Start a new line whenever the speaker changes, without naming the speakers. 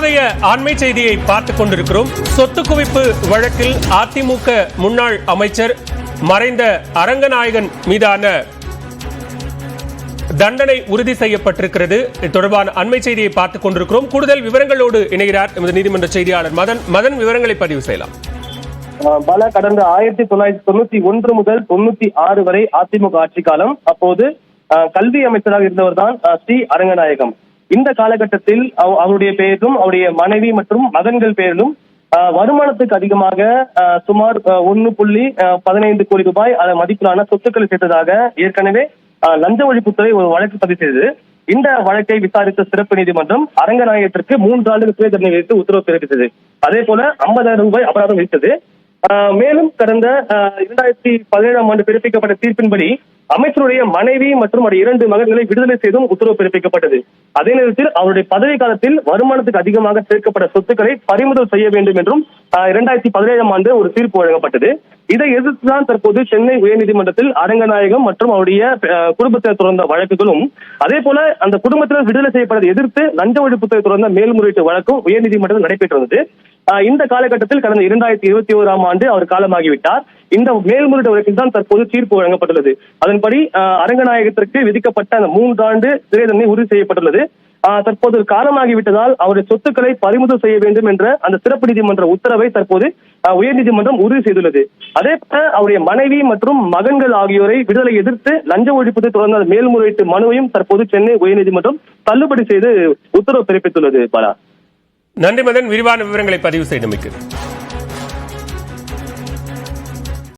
தற்போதைய ஆண்மை செய்தியை பார்த்துக் கொண்டிருக்கிறோம். சொத்து குவிப்பு வழக்கில் அதிமுக முன்னாள் அமைச்சர் மறைந்த அரங்கநாயகன் மீதான தண்டனை உறுதி செய்யப்பட்டிருக்கிறது. இது தொடர்பான அண்மை செய்தியை பார்த்துக் கொண்டிருக்கிறோம். கூடுதல் விவரங்களோடு இணைகிறார் எமது நீதிமன்ற செய்தியாளர் மதன். விவரங்களை பதிவு செய்யலாம்.
பல கடந்த 1991 முதல் 96 வரை அதிமுக ஆட்சி காலம். அப்போது கல்வி அமைச்சராக இருந்தவர் தான் ஸ்ரீ அரங்கநாயகம். இந்த காலகட்டத்தில் அவருடைய பெயரிலும் அவருடைய மனைவி மற்றும் மகன்கள் பெயரிலும் வருமானத்துக்கு அதிகமாக சுமார் 1.15 கோடி ரூபாய் மதிப்பிலான சொத்துக்களை சேர்த்ததாக ஏற்கனவே லஞ்ச ஒழிப்புத்துறை ஒரு வழக்கு பதிவு செய்தது. இந்த வழக்கை விசாரித்த சிறப்பு நீதிமன்றம் அரங்கநாயகத்திற்கு 3 ஆண்டுகள் சிறை தண்டனை விதித்து உத்தரவு பிறப்பித்தது. அதே போல 50,000 ரூபாய் அபராதம் விதித்தது. மேலும் கடந்த 2017ஆம் ஆண்டு பிறப்பிக்கப்பட்ட தீர்ப்பின்படி அமைச்சருடைய மனைவி மற்றும் அவருடைய 2 மகன்களை விடுதலை செய்தும் உத்தரவு பிறப்பிக்கப்பட்டது. அதே நேரத்தில் அவருடைய பதவி காலத்தில் வருமானத்துக்கு அதிகமாக சேர்க்கப்பட்ட சொத்துக்களை பறிமுதல் செய்ய வேண்டும் என்றும் 2017ஆம் ஆண்டு ஒரு தீர்ப்பு வழங்கப்பட்டது. இதை எதிர்த்துதான் தற்போது சென்னை உயர்நீதிமன்றத்தில் அரங்கநாயகம் மற்றும் அவருடைய குடும்பத்தினர் தொடர்ந்த வழக்குகளும், அதே போல அந்த குடும்பத்தினர் விடுதலை செய்யப்பட்டதை எதிர்த்து லஞ்ச ஒழிப்புத்துறை தொடர்ந்த மேல்முறையீட்டு வழக்கும் உயர்நீதிமன்றத்தில் நடைபெற்று வந்தது. இந்த காலகட்டத்தில் கடந்த 2021ஆம் ஆண்டு அவர் காலமாகிவிட்டார். இந்த மேல்முறையீட்டு வழக்கில் தான் தற்போது தீர்ப்பு வழங்கப்பட்டுள்ளது. அதன்படி அரங்கநாயகத்திற்கு விதிக்கப்பட்ட அந்த 3 ஆண்டு சிறை தண்டனை உறுதி செய்யப்பட்டுள்ளது. தற்போது காலமாகிவிட்டதால் அவருடைய சொத்துக்களை பறிமுதல் செய்ய வேண்டும் என்ற அந்த சிறப்பு நீதிமன்ற உத்தரவை தற்போது உயர்நீதிமன்றம் உறுதி செய்துள்ளது. அதே போல அவருடைய மனைவி மற்றும் மகன்கள் ஆகியோரை விடுதலை எதிர்த்து லஞ்ச ஒழிப்புத்தை தொடர்ந்த மேல்முறையீட்டு மனுவையும் தற்போது சென்னை உயர்நீதிமன்றம் தள்ளுபடி செய்து உத்தரவு பிறப்பித்துள்ளது. பாலா,
நன்றி மதன், விரிவான விவரங்களை பதிவு செய்தமைக்கு.